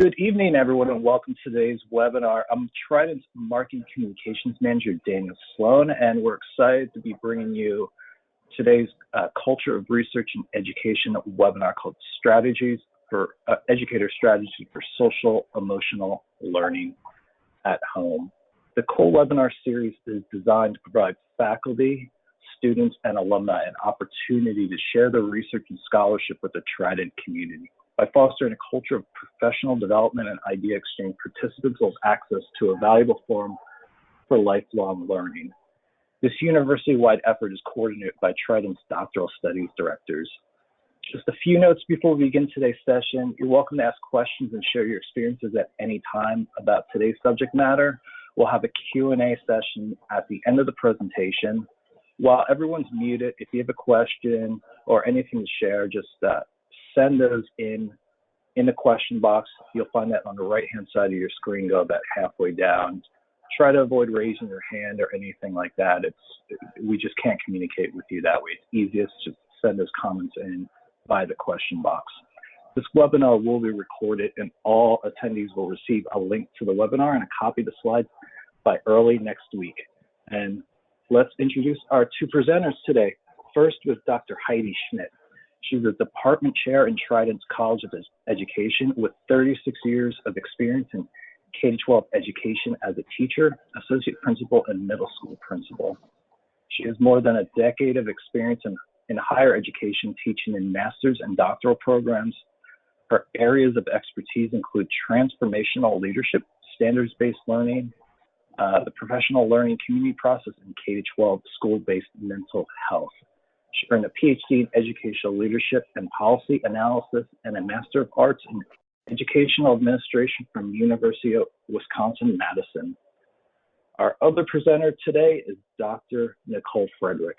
Good evening, everyone, and welcome to today's webinar. I'm Trident's Marketing Communications Manager, Daniel Sloan, and we're excited to be bringing you today's Culture of Research and Education webinar called Educator Strategies for Social Emotional Learning at Home. The COLE webinar series is designed to provide faculty, students, and alumni an opportunity to share their research and scholarship with the Trident community. By fostering a culture of professional development and idea exchange, participants will have access to a valuable forum for lifelong learning. This university-wide effort is coordinated by Trident's doctoral studies directors. Just a few notes before we begin today's session. You're welcome to ask questions and share your experiences at any time about today's subject matter. We'll have a Q&A session at the end of the presentation. While everyone's muted, if you have a question or anything to share, just send those in the question box. You'll find that on the right-hand side of your screen, go about halfway down. Try to avoid raising your hand or anything like that. We just can't communicate with you that way. It's easiest to send those comments in by the question box. This webinar will be recorded, and all attendees will receive a link to the webinar and a copy of the slides by early next week. And let's introduce our two presenters today. First was Dr. Heidi Schmidt. She's a department chair in Trident's College of Education with 36 years of experience in K-12 education as a teacher, associate principal, and middle school principal. She has more than a decade of experience in higher education, teaching in master's and doctoral programs. Her areas of expertise include transformational leadership, standards-based learning, the professional learning community process, and K-12 school-based mental health. She earned a PhD in Educational Leadership and Policy Analysis and a Master of Arts in Educational Administration from University of Wisconsin-Madison. Our other presenter today is Dr. Nicole Frederick.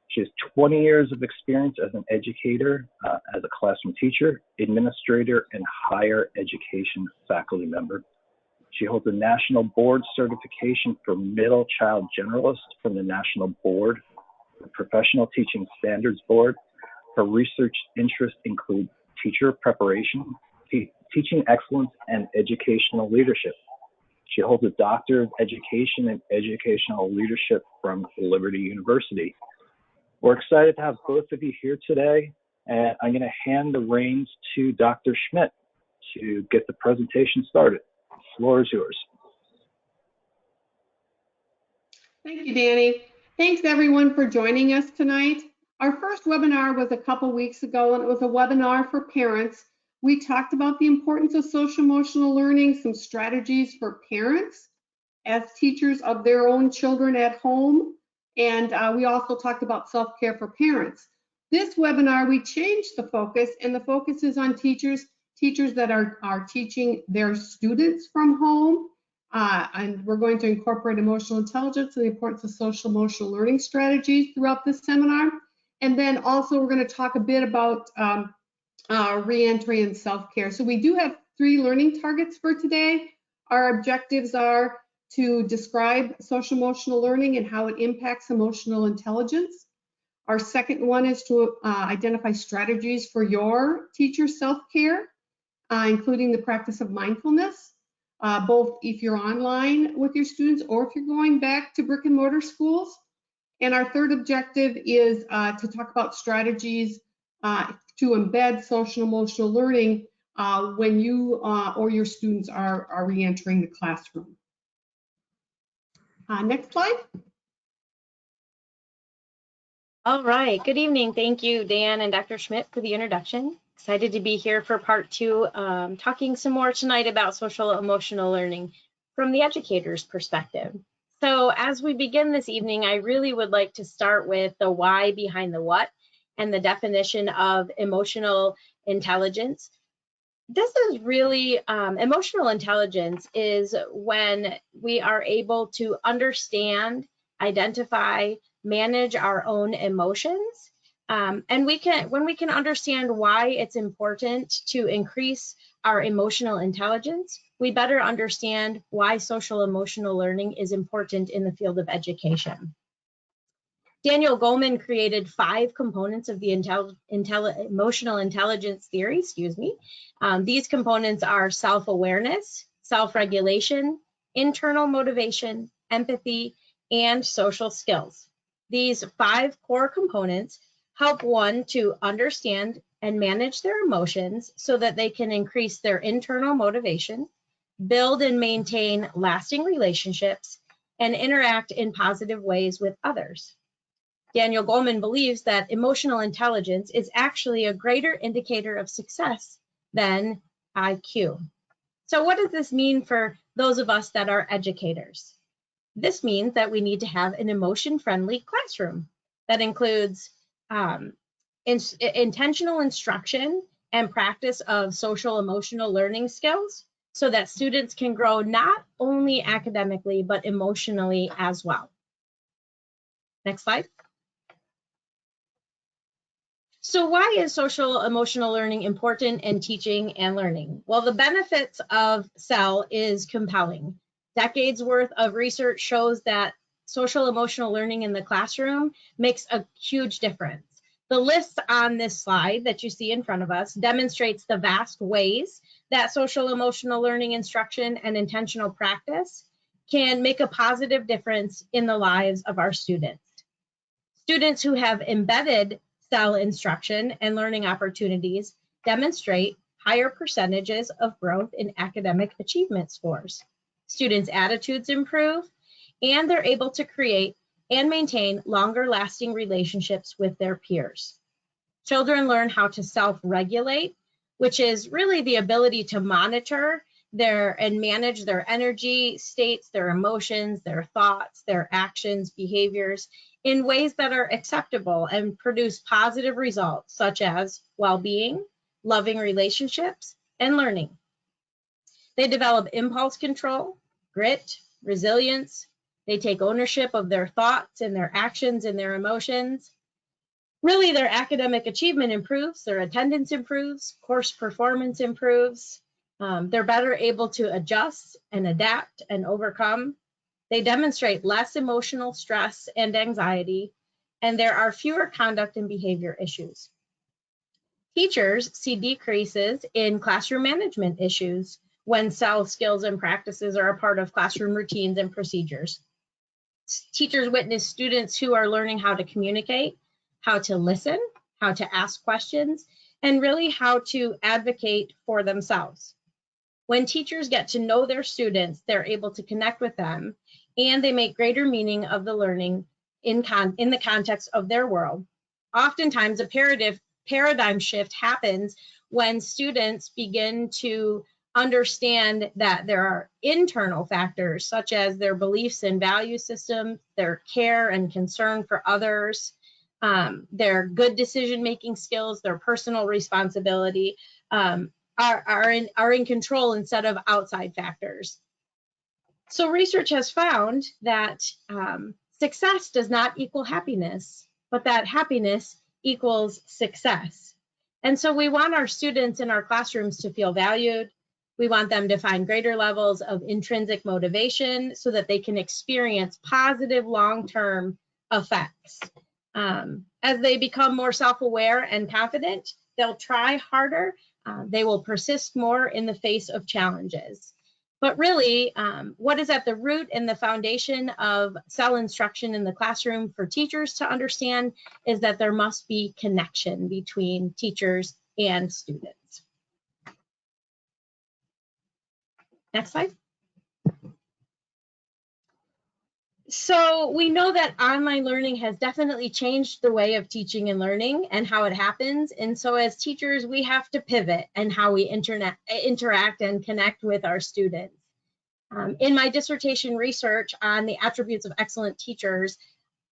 She has 20 years of experience as an educator, as a classroom teacher, administrator, and higher education faculty member. She holds a National Board Certification for Middle Child Generalist from the National Board, the Professional Teaching Standards Board. Her research interests include teacher preparation, teaching excellence, and educational leadership. She holds a Doctor of Education in Educational Leadership from Liberty University. We're excited to have both of you here today, and I'm going to hand the reins to Dr. Schmidt to get the presentation started. The floor is yours. Thank you, Danny. Thanks everyone for joining us tonight. Our first webinar was a couple weeks ago, and it was a webinar for parents. We talked about the importance of social emotional learning, some strategies for parents as teachers of their own children at home, and we also talked about self-care for parents. This webinar, we changed the focus, and the focus is on teachers that are teaching their students from home. And we're going to incorporate emotional intelligence and the importance of social emotional learning strategies throughout this seminar. And then also we're going to talk a bit about reentry and self-care. So we do have 3 learning targets for today. Our objectives are to describe social emotional learning and how it impacts emotional intelligence. Our second one is to identify strategies for your teacher self-care, including the practice of mindfulness. Both if you're online with your students or if you're going back to brick and mortar schools. And our third objective is to talk about strategies to embed social emotional learning when you or your students are re-entering the classroom. Next slide. All right, good evening. Thank you, Dan and Dr. Schmidt, for the introduction. Excited to be here for part 2, talking some more tonight about social emotional learning from the educator's perspective. So as we begin this evening, I really would like to start with the why behind the what and the definition of emotional intelligence. This is really, emotional intelligence is when we are able to understand, identify, manage our own emotions. And when we can understand why it's important to increase our emotional intelligence, we better understand why social emotional learning is important in the field of education. Daniel Goleman created 5 components of the emotional intelligence theory, These components are self-awareness, self-regulation, internal motivation, empathy, and social skills. These 5 core components help one to understand and manage their emotions so that they can increase their internal motivation, build and maintain lasting relationships, and interact in positive ways with others. Daniel Goleman believes that emotional intelligence is actually a greater indicator of success than IQ. So what does this mean for those of us that are educators? This means that we need to have an emotion-friendly classroom that includes intentional instruction and practice of social emotional learning skills so that students can grow not only academically, but emotionally as well. Next slide. So why is social emotional learning important in teaching and learning? Well, the benefits of SEL is compelling. Decades worth of research shows that social emotional learning in the classroom makes a huge difference. The list on this slide that you see in front of us demonstrates the vast ways that social emotional learning instruction and intentional practice can make a positive difference in the lives of our students. Students who have embedded SEL instruction and learning opportunities demonstrate higher percentages of growth in academic achievement scores. Students' attitudes improve, and they're able to create and maintain longer lasting relationships with their peers. Children learn how to self-regulate, which is really the ability to monitor and manage their energy states, their emotions, their thoughts, their actions, behaviors in ways that are acceptable and produce positive results such as well-being, loving relationships, and learning. They develop impulse control, grit, resilience. They take ownership of their thoughts and their actions and their emotions. Really, their academic achievement improves, their attendance improves, course performance improves. They're better able to adjust and adapt and overcome. They demonstrate less emotional stress and anxiety, and there are fewer conduct and behavior issues. Teachers see decreases in classroom management issues when SEL skills and practices are a part of classroom routines and procedures. Teachers witness students who are learning how to communicate, how to listen, how to ask questions, and really how to advocate for themselves. When teachers get to know their students, they're able to connect with them, and they make greater meaning of the learning in the context of their world. Oftentimes, a paradigm shift happens when students begin to understand that there are internal factors such as their beliefs and value systems, their care and concern for others, their good decision-making skills, their personal responsibility, are in control instead of outside factors. So research has found that success does not equal happiness, but that happiness equals success. And so we want our students in our classrooms to feel valued. We want them to find greater levels of intrinsic motivation so that they can experience positive long-term effects. As they become more self-aware and confident, they'll try harder. They will persist more in the face of challenges. But really, what is at the root and the foundation of SEL instruction in the classroom for teachers to understand is that there must be connection between teachers and students. Next slide. So we know that online learning has definitely changed the way of teaching and learning and how it happens. And so as teachers, we have to pivot in how we interact and connect with our students. In my dissertation research on the attributes of excellent teachers,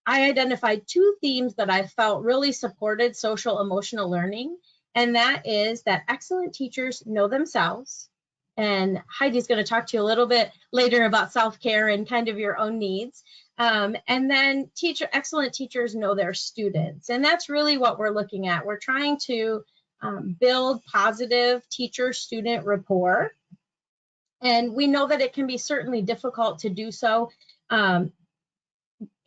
I identified 2 themes that I felt really supported social emotional learning. And that is that excellent teachers know themselves. And Heidi's going to talk to you a little bit later about self-care and kind of your own needs. And then excellent teachers know their students. And that's really what we're looking at. We're trying to build positive teacher-student rapport. And we know that it can be certainly difficult to do so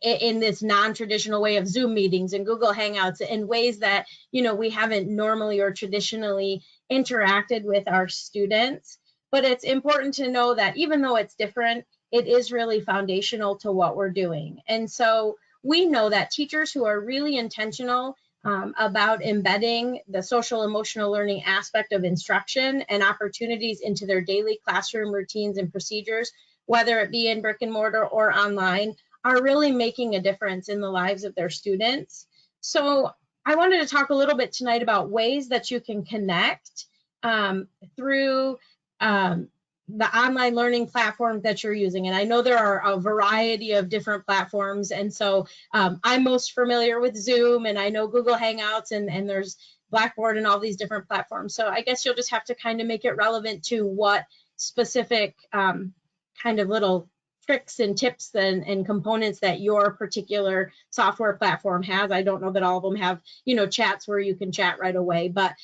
in this non-traditional way of Zoom meetings and Google Hangouts in ways that, you know, we haven't normally or traditionally interacted with our students. But it's important to know that even though it's different, it is really foundational to what we're doing. And so we know that teachers who are really intentional about embedding the social emotional learning aspect of instruction and opportunities into their daily classroom routines and procedures, whether it be in brick and mortar or online, are really making a difference in the lives of their students. So I wanted to talk a little bit tonight about ways that you can connect through the online learning platform that you're using. And I know there are a variety of different platforms. And so I'm most familiar with Zoom, and I know Google Hangouts, and there's Blackboard and all these different platforms. So I guess you'll just have to kind of make it relevant to what specific kind of little tricks and tips and components that your particular software platform has. I don't know that all of them have, you know, chats where you can chat right away, but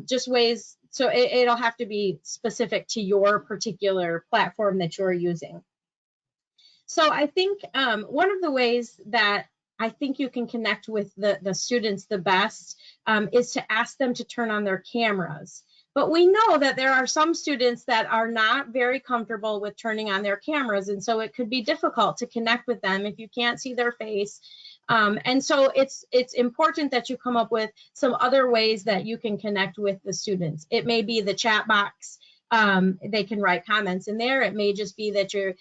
just ways. So it'll have to be specific to your particular platform that you're using. So I think one of the ways that I think you can connect with the students the best is to ask them to turn on their cameras. But we know that there are some students that are not very comfortable with turning on their cameras, and so it could be difficult to connect with them if you can't see their face. And so it's important that you come up with some other ways that you can connect with the students. It may be the chat box. They can write comments in there. It may just be that you're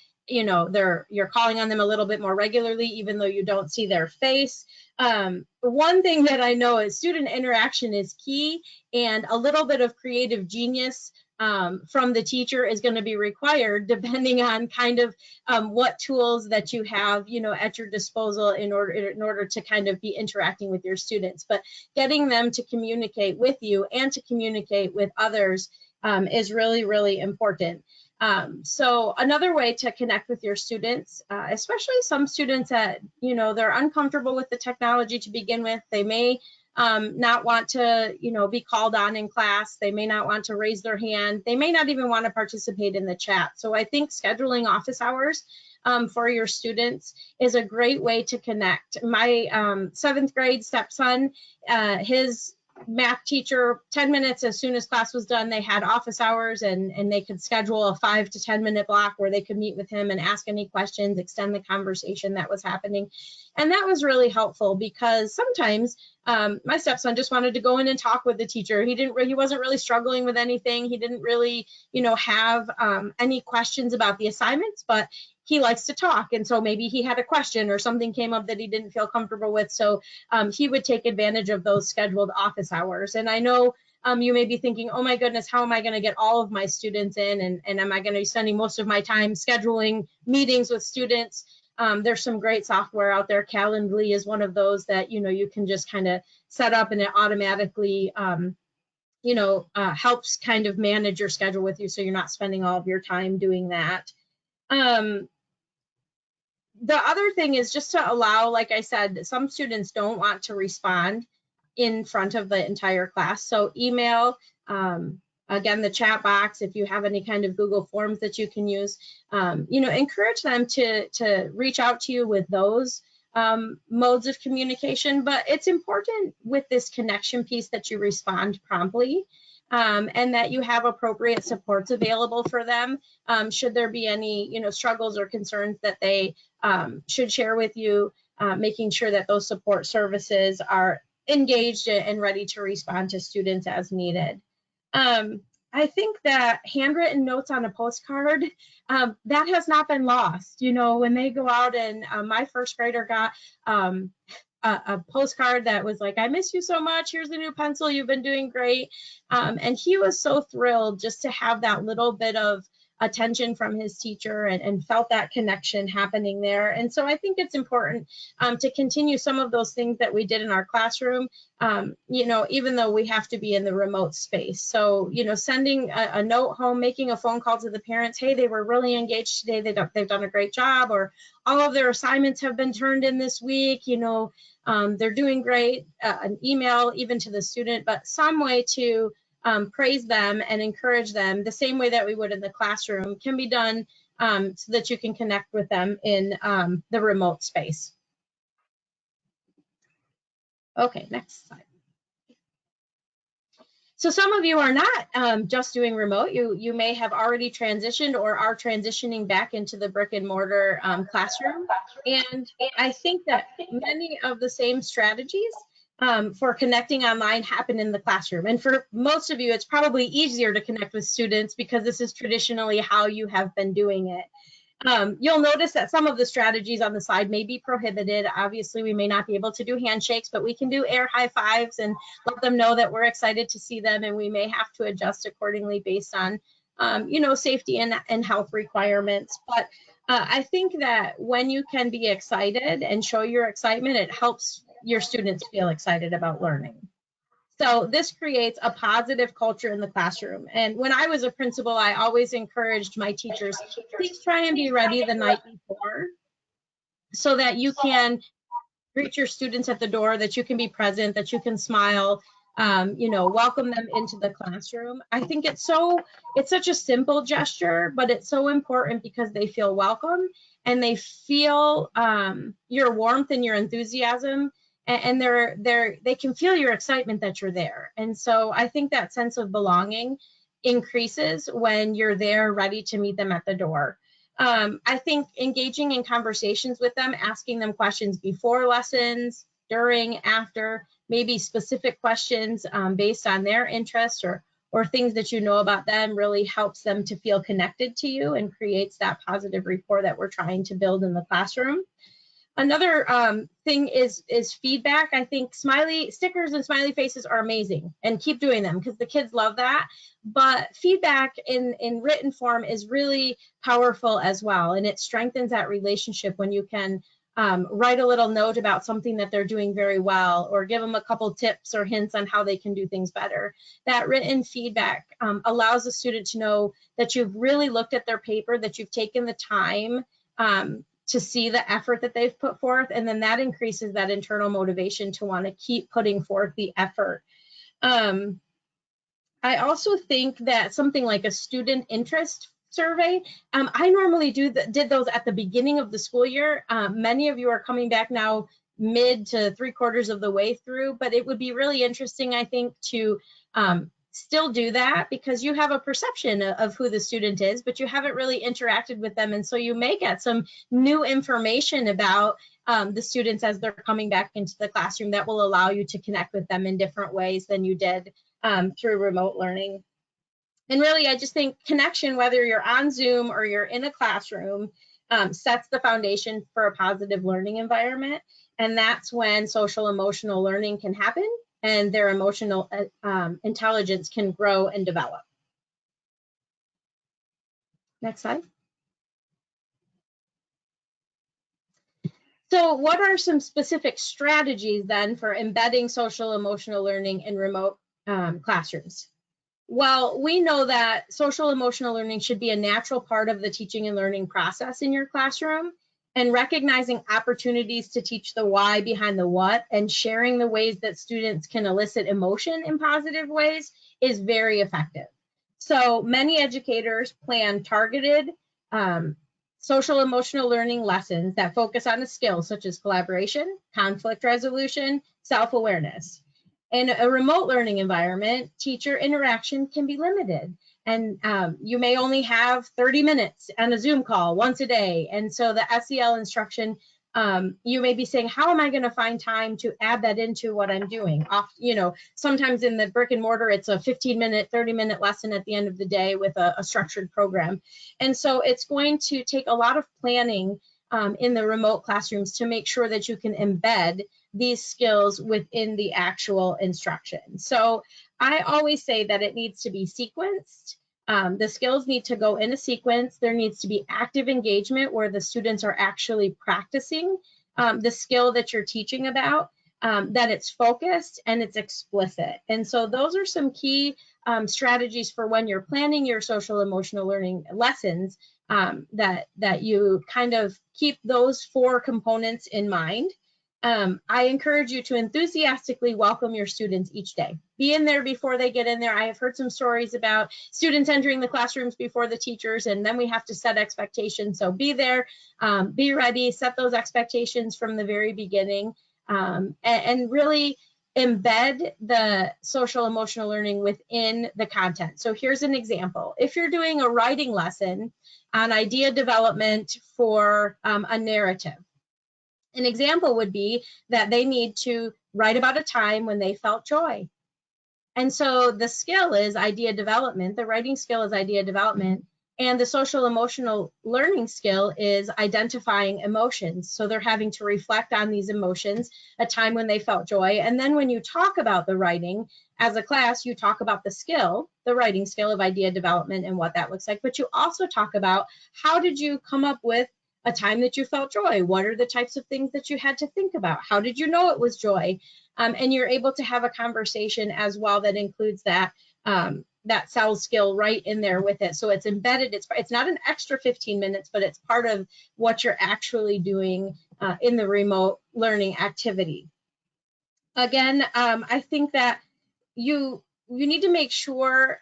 calling on them a little bit more regularly, even though you don't see their face. One thing that I know is student interaction is key, and a little bit of creative genius from the teacher is going to be required, depending on kind of what tools that you have, you know, at your disposal in order to kind of be interacting with your students. But getting them to communicate with you and to communicate with others is really, really important. So another way to connect with your students, especially some students that, you know, they're uncomfortable with the technology to begin with. They may not want to, you know, be called on in class. They may not want to raise their hand. They may not even want to participate in the chat. So I think scheduling office hours for your students is a great way to connect. My 7th grade stepson, his math teacher, 10 minutes as soon as class was done, they had office hours, and they could schedule a 5 to 10 minute block where they could meet with him and ask any questions, extend the conversation that was happening. And that was really helpful, because sometimes my stepson just wanted to go in and talk with the teacher. He wasn't really struggling with anything. He didn't really, you know, have any questions about the assignments, but he likes to talk. And so maybe he had a question or something came up that he didn't feel comfortable with. So he would take advantage of those scheduled office hours. And I know you may be thinking, oh my goodness, how am I going to get all of my students in? And am I going to be spending most of my time scheduling meetings with students? There's some great software out there. Calendly is one of those that, you know, you can just kind of set up, and it automatically, helps kind of manage your schedule with you, so you're not spending all of your time doing that. The other thing is just to allow, like I said, some students don't want to respond in front of the entire class. So email, again, the chat box, if you have any kind of Google Forms that you can use, encourage them to reach out to you with those modes of communication. But it's important with this connection piece that you respond promptly. And that you have appropriate supports available for them should there be any, struggles or concerns that they should share with you, making sure that those support services are engaged and ready to respond to students as needed. I think that handwritten notes on a postcard, that has not been lost. When they go out, and my first grader got a postcard that was like, I miss you so much. Here's a new pencil. You've been doing great. And he was so thrilled just to have that little bit of attention from his teacher and felt that connection happening there. And so I think it's important to continue some of those things that we did in our classroom, even though we have to be in the remote space. So, sending a note home, making a phone call to the parents, hey, they were really engaged today. They've done a great job, or all of their assignments have been turned in this week. They're doing great. An email even to the student, but some way to praise them and encourage them the same way that we would in the classroom can be done so that you can connect with them in the remote space. Okay, next slide. So some of you are not just doing remote. You may have already transitioned or are transitioning back into the brick and mortar classroom. And I think that many of the same strategies for connecting online happen in the classroom. And for most of you, it's probably easier to connect with students because this is traditionally how you have been doing it. You'll notice that some of the strategies on the slide may be prohibited. Obviously, we may not be able to do handshakes, but we can do air high fives and let them know that we're excited to see them, and we may have to adjust accordingly based on, you know, safety and health requirements. But I think that when you can be excited and show your excitement, it helps your students feel excited about learning. So this creates a positive culture in the classroom. And when I was a principal, I always encouraged my teachers, please try and be ready the night before so that you can greet your students at the door, that you can be present, that you can smile, you know, welcome them into the classroom. I think it's such a simple gesture, but it's so important because they feel welcome and they feel your warmth and your enthusiasm, and they can feel your excitement that you're there. And so I think that sense of belonging increases when you're there ready to meet them at the door. I think engaging in conversations with them, asking them questions before lessons, during, after, maybe specific questions based on their interests or things that you know about them, really helps them to feel connected to you and creates that positive rapport that we're trying to build in the classroom. Another thing is feedback. I think smiley stickers and smiley faces are amazing, and keep doing them because the kids love that. But feedback in written form is really powerful as well, and it strengthens that relationship when you can write a little note about something that they're doing very well, or give them a couple tips or hints on how they can do things better. That written feedback allows a student to know that you've really looked at their paper, that you've taken the time to see the effort that they've put forth, and then that increases that internal motivation to want to keep putting forth the effort. I also think that something like a student interest survey, I normally did those at the beginning of the school year. Many of you are coming back now mid to 3/4 of the way through, but it would be really interesting, I think, to still do that, because you have a perception of who the student is, but you haven't really interacted with them. And so you may get some new information about the students as they're coming back into the classroom that will allow you to connect with them in different ways than you did through remote learning. And really, I just think connection, whether you're on Zoom or you're in a classroom, sets the foundation for a positive learning environment. And that's when social emotional learning can happen and their emotional intelligence can grow and develop. Next slide. So what are some specific strategies then for embedding social emotional learning in remote classrooms? Well, we know that social emotional learning should be a natural part of the teaching and learning process in your classroom, and recognizing opportunities to teach the why behind the what and sharing the ways that students can elicit emotion in positive ways is very effective. So many educators plan targeted social emotional learning lessons that focus on a skill such as collaboration, conflict resolution, self-awareness. In a remote learning environment, teacher interaction can be limited, and you may only have 30 minutes on a Zoom call once a day. And so the SEL instruction, you may be saying, how am I going to find time to add that into what I'm doing? Sometimes in the brick and mortar, it's a 15-minute, 30-minute lesson at the end of the day with a structured program. And so it's going to take a lot of planning in the remote classrooms to make sure that you can embed these skills within the actual instruction. So I always say that it needs to be sequenced. The skills need to go in a sequence. There needs to be active engagement where the students are actually practicing the skill that you're teaching about, that it's focused and it's explicit. And so those are some key strategies for when you're planning your social emotional learning lessons, that you kind of keep those 4 components in mind. I encourage you to enthusiastically welcome your students each day. Be in there before they get in there. I have heard some stories about students entering the classrooms before the teachers, and then we have to set expectations. So be there, be ready, set those expectations from the very beginning, and really embed the social emotional learning within the content. So here's an example. If you're doing a writing lesson on idea development for a narrative, an example would be that they need to write about a time when they felt joy. And so the skill is idea development, the writing skill is idea development, and the social emotional learning skill is identifying emotions. So they're having to reflect on these emotions, a time when they felt joy. And then when you talk about the writing as a class, you talk about the skill, the writing skill of idea development and what that looks like. But you also talk about how did you come up with a time that you felt joy? What are the types of things that you had to think about? How did you know it was joy? And you're able to have a conversation as well that includes that that cell skill right in there with it. So it's embedded, it's not an extra 15 minutes, but it's part of what you're actually doing in the remote learning activity. Again, I think that you need to make sure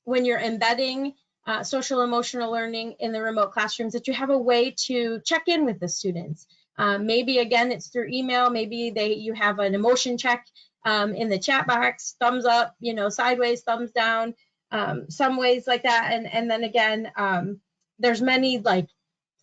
when you're embedding social emotional learning in the remote classrooms that you have a way to check in with the students. Maybe again, it's through email, maybe you have an emotion check in the chat box, thumbs up, sideways, thumbs down, some ways like that. And then again, there's many like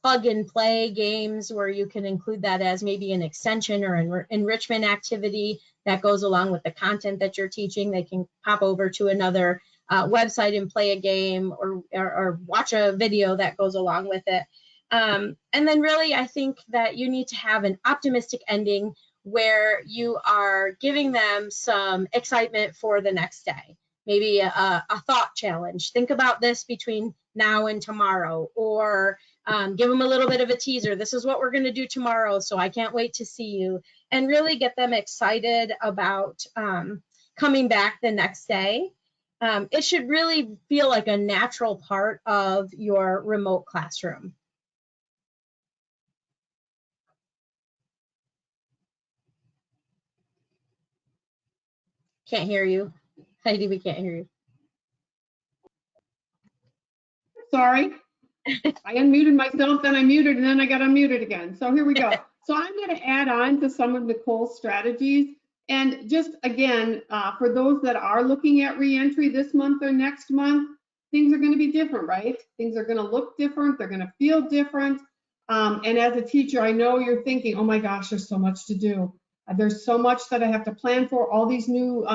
plug and play games where you can include that as maybe an extension or an enrichment activity that goes along with the content that you're teaching. They can pop over to another website and play a game or watch a video that goes along with it. And then really, I think that you need to have an optimistic ending where you are giving them some excitement for the next day. Maybe a thought challenge. Think about this between now and tomorrow, or give them a little bit of a teaser. This is what we're going to do tomorrow, so I can't wait to see you. And really get them excited about coming back the next day. It should really feel like a natural part of your remote classroom. Can't hear you. Heidi, we can't hear you. Sorry. I unmuted myself, then I muted, and then I got unmuted again. So here we go. So I'm going to add on to some of Nicole's strategies. And just again, for those that are looking at reentry this month or next month, things are going to be different, right? Things are going to look different. They're going to feel different. And as a teacher, I know you're thinking, oh my gosh, there's so much to do. There's so much that I have to plan for. All these new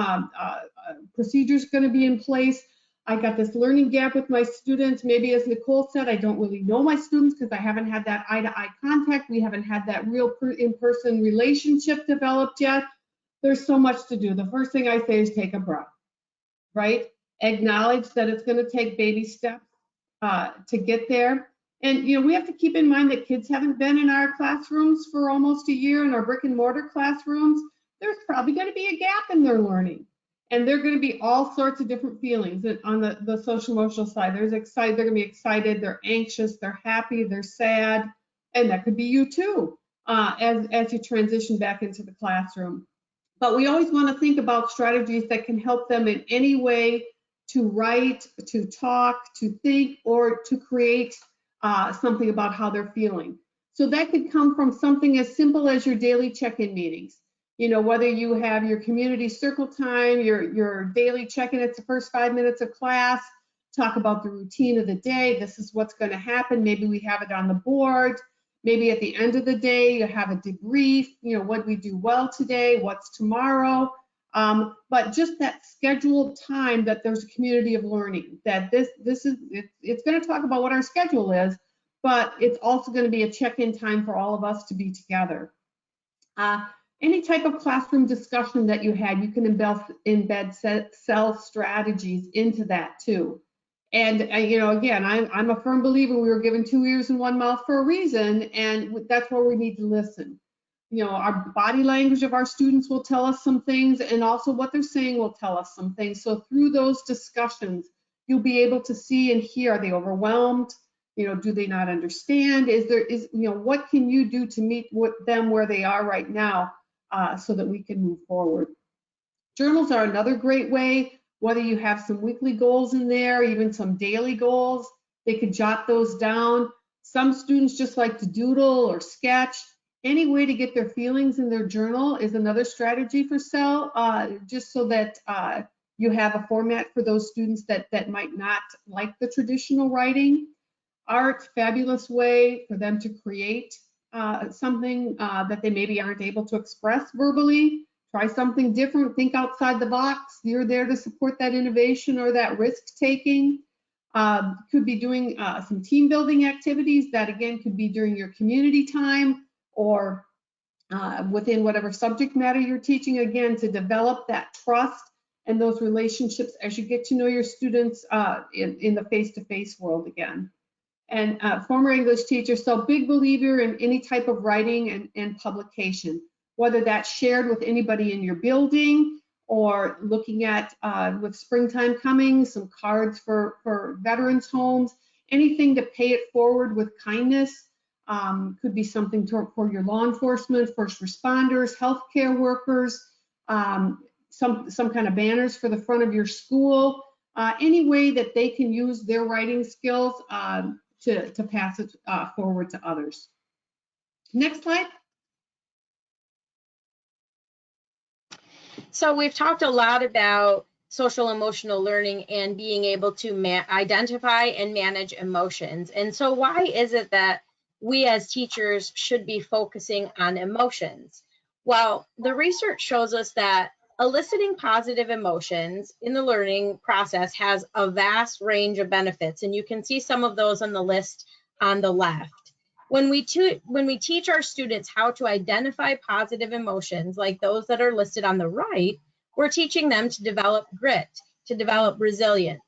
procedures going to be in place. I got this learning gap with my students. Maybe as Nicole said, I don't really know my students because I haven't had that eye-to-eye contact. We haven't had that real in-person relationship developed yet. There's so much to do. The first thing I say is take a breath, right? Acknowledge that it's going to take baby steps to get there. And we have to keep in mind that kids haven't been in our classrooms for almost a year, in our brick and mortar classrooms. There's probably going to be a gap in their learning. And they're going to be all sorts of different feelings on the social emotional side. They're going to be excited, they're anxious, they're happy, they're sad, and that could be you too as you transition back into the classroom. But we always want to think about strategies that can help them in any way to write, to talk, to think, or to create something about how they're feeling. So that could come from something as simple as your daily check-in meetings. Whether you have your community circle time, your daily check-in, it's the first 5 minutes of class, talk about the routine of the day. This is what's going to happen. Maybe we have it on the board. Maybe at the end of the day, you have a debrief, what did we do well today? What's tomorrow? But just that scheduled time that there's a community of learning, that it's going to talk about what our schedule is, but it's also going to be a check-in time for all of us to be together. Any type of classroom discussion that you had, you can embed cell strategies into that too. And again, I'm a firm believer we were given 2 ears and 1 mouth for a reason, and that's where we need to listen. Our body language of our students will tell us some things, and also what they're saying will tell us some things. So through those discussions, you'll be able to see and hear, are they overwhelmed? Do they not understand? What can you do to meet them where they are right now so that we can move forward? Journals are another great way, whether you have some weekly goals in there, even some daily goals, they could jot those down. Some students just like to doodle or sketch. Any way to get their feelings in their journal is another strategy for SEL, just so that you have a format for those students that might not like the traditional writing. Art, fabulous way for them to create something that they maybe aren't able to express verbally. Try something different, think outside the box. You're there to support that innovation or that risk taking. Could be doing some team building activities that again could be during your community time or within whatever subject matter you're teaching, again, to develop that trust and those relationships as you get to know your students in the face-to-face world again. And former English teacher, so big believer in any type of writing and publication, whether that's shared with anybody in your building or looking at, with springtime coming, some cards for veterans homes, anything to pay it forward with kindness. Could be something for your law enforcement, first responders, healthcare workers, some kind of banners for the front of your school, any way that they can use their writing skills to pass it forward to others. Next slide. So we've talked a lot about social emotional learning and being able to identify and manage emotions. And so why is it that we as teachers should be focusing on emotions? Well, the research shows us that eliciting positive emotions in the learning process has a vast range of benefits, and you can see some of those on the list on the left. When we teach our students how to identify positive emotions, like those that are listed on the right, we're teaching them to develop grit, to develop resilience.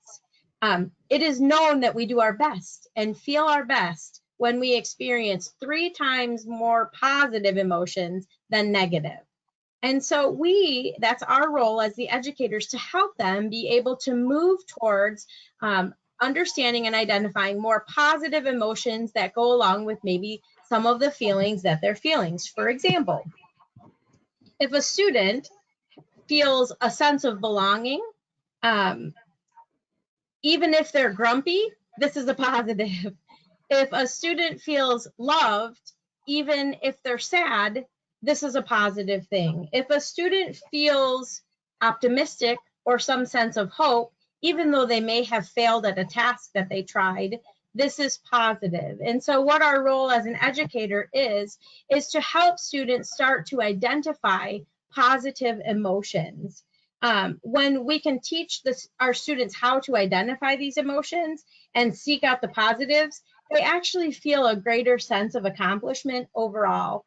It is known that we do our best and feel our best when we experience 3 times more positive emotions than negative. And so that's our role as the educators, to help them be able to move towards understanding and identifying more positive emotions that go along with maybe some of the feelings that they're feeling. For example, if a student feels a sense of belonging, even if they're grumpy, this is a positive. If a student feels loved, even if they're sad, this is a positive thing. If a student feels optimistic or some sense of hope, even though they may have failed at a task that they tried, this is positive. And so what our role as an educator is to help students start to identify positive emotions. When we can teach our students how to identify these emotions and seek out the positives, they actually feel a greater sense of accomplishment overall.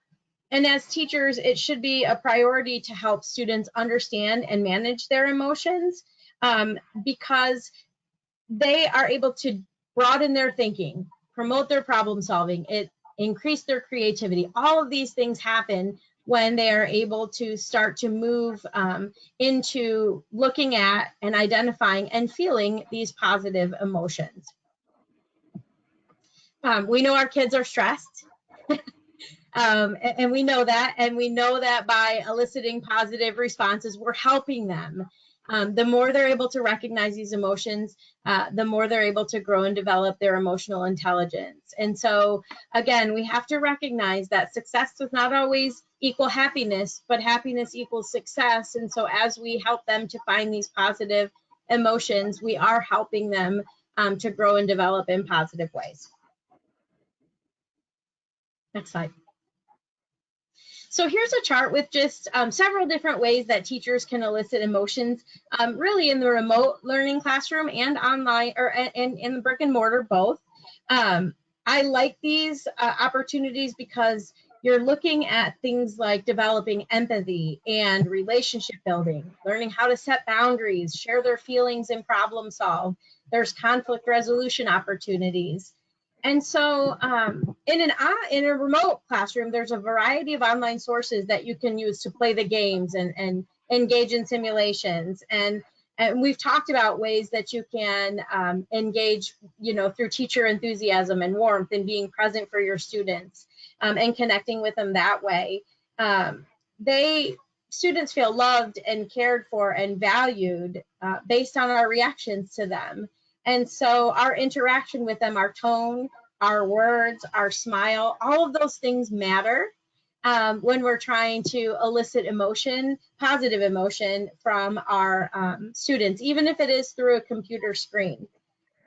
And as teachers, it should be a priority to help students understand and manage their emotions, because they are able to broaden their thinking, promote their problem solving, increase their creativity. All of these things happen when they are able to start to move into looking at and identifying and feeling these positive emotions. We know our kids are stressed. And we know that, by eliciting positive responses, we're helping them. The more they're able to recognize these emotions, the more they're able to grow and develop their emotional intelligence. And so, again, we have to recognize that success does not always equal happiness, but happiness equals success. And so as we help them to find these positive emotions, we are helping them to grow and develop in positive ways. Next slide. So here's a chart with just several different ways that teachers can elicit emotions, really in the remote learning classroom and online, or in the brick and mortar, both. I like these opportunities because you're looking at things like developing empathy and relationship building, learning how to set boundaries, share their feelings and problem solve. There's conflict resolution opportunities. And so in a remote classroom, there's a variety of online sources that you can use to play the games and engage in simulations. And we've talked about ways that you can engage, through teacher enthusiasm and warmth and being present for your students and connecting with them that way. Students feel loved and cared for and valued based on our reactions to them. And so our interaction with them, our tone, our words, our smile, all of those things matter. when we're trying to elicit emotion, positive emotion from our students, even if it is through a computer screen.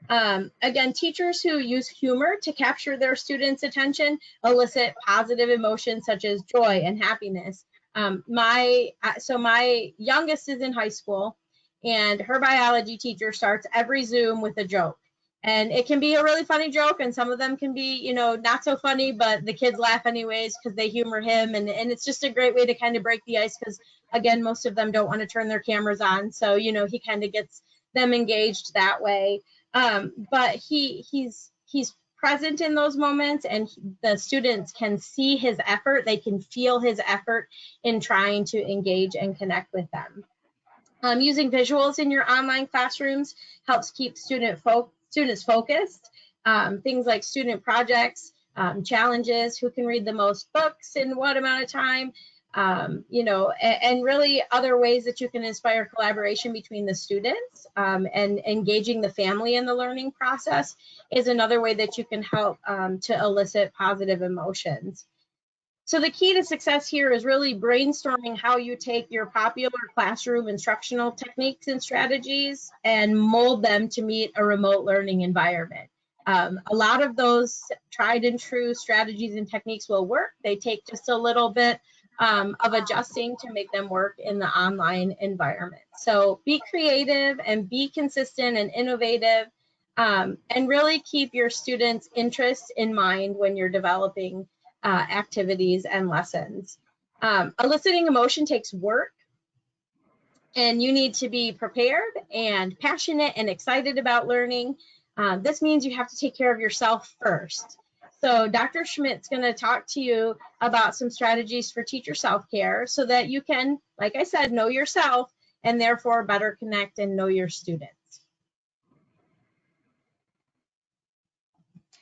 Again, teachers who use humor to capture their students' attention elicit positive emotions such as joy and happiness. So my youngest is in high school, and her biology teacher starts every Zoom with a joke. And it can be a really funny joke, and some of them can be, you know, not so funny, but the kids laugh anyways because they humor him. And it's just a great way to kind of break the ice because, again, most of them don't want to turn their cameras on. So, you know, he kind of gets them engaged that way. But he's present in those moments, and the students can see his effort. They can feel his effort in trying to engage and connect with them. Using visuals in your online classrooms helps keep students focused. Things like student projects, challenges, who can read the most books in what amount of time, you know, and really other ways that you can inspire collaboration between the students, and engaging the family in the learning process is another way that you can help to elicit positive emotions. So the key to success here is really brainstorming how you take your popular classroom instructional techniques and strategies and mold them to meet a remote learning environment. A lot of those tried and true strategies and techniques will work. They take just a little bit of adjusting to make them work in the online environment. So be creative and be consistent and innovative, and really keep your students' interests in mind when you're developing activities and lessons. Eliciting emotion takes work, and you need to be prepared and passionate and excited about learning. This means you have to take care of yourself first. So Dr. Schmidt's going to talk to you about some strategies for teacher self-care so that you can, like I said, know yourself and therefore better connect and know your students.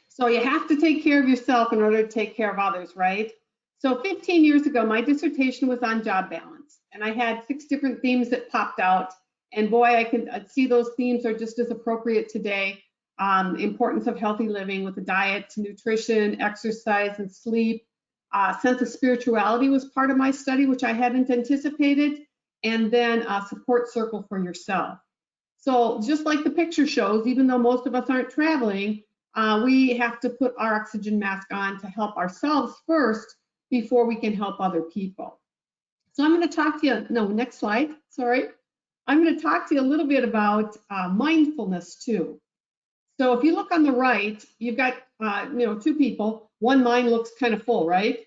So you have to take care of yourself in order to take care of others, right? So 15 years ago, my dissertation was on job balance, and I had 6 different themes that popped out. And boy, I can see those themes are just as appropriate today. Importance of healthy living with a diet, nutrition, exercise, and sleep. Sense of spirituality was part of my study, which I hadn't anticipated. And then a support circle for yourself. So just like the picture shows, even though most of us aren't traveling, we have to put our oxygen mask on to help ourselves first before we can help other people. So I'm going to talk to you, no, next slide, sorry. I'm going to talk to you a little bit about mindfulness too. So if you look on the right, you've got, 2 people. One mind looks kind of full, right?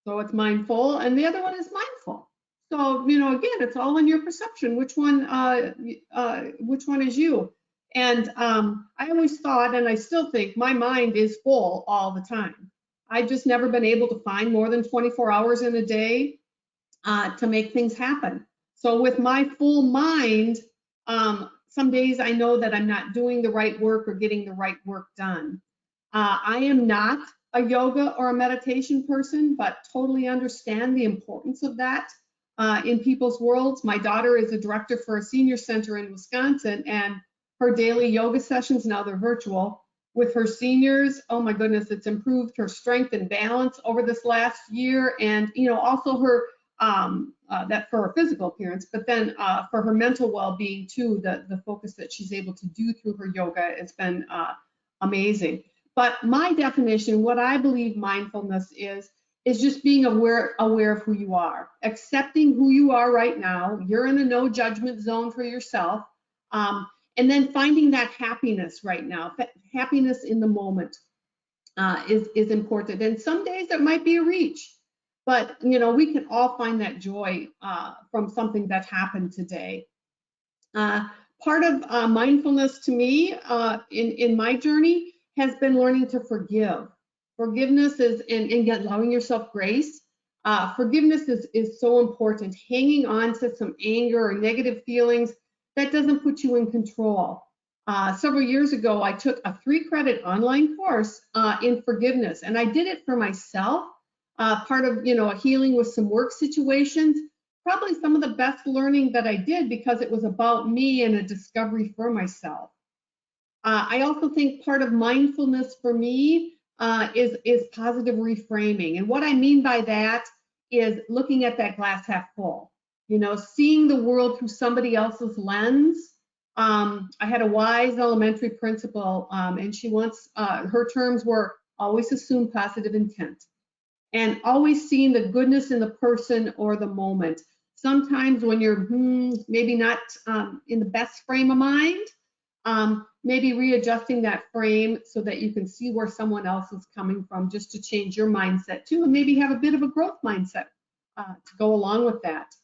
So it's mindful, and the other one is mindful. So, again, it's all in your perception. Which one is you? And I always thought, and I still think, my mind is full all the time. I've just never been able to find more than 24 hours in a day to make things happen. So with my full mind, some days I know that I'm not doing the right work or getting the right work done. I am not a yoga or a meditation person, but totally understand the importance of that in people's worlds. My daughter is a director for a senior center in Wisconsin, and her daily yoga sessions, now they're virtual, with her seniors, oh my goodness, it's improved her strength and balance over this last year, and also her that for her physical appearance, but then for her mental well-being too, the focus that she's able to do through her yoga has been amazing. But my definition, what I believe mindfulness is just being aware of who you are, accepting who you are right now. You're in a no judgment zone for yourself. And then finding that happiness right now, happiness in the moment is important. And some days it might be a reach, but we can all find that joy from something that happened today. Part of mindfulness to me in my journey has been learning to forgive. Forgiveness is, and allowing yourself grace. Forgiveness is so important. Hanging on to some anger or negative feelings, that doesn't put you in control. Several years ago, I took a 3-credit online course in forgiveness, and I did it for myself. Part of a healing with some work situations. Probably some of the best learning that I did because it was about me and a discovery for myself. I also think part of mindfulness for me is positive reframing. And what I mean by that is looking at that glass half full, you know, seeing the world through somebody else's lens. I had a wise elementary principal, and she once, her terms were always assume positive intent and always seeing the goodness in the person or the moment. Sometimes when you're maybe not in the best frame of mind, maybe readjusting that frame so that you can see where someone else is coming from, just to change your mindset too, and maybe have a bit of a growth mindset to go along with that.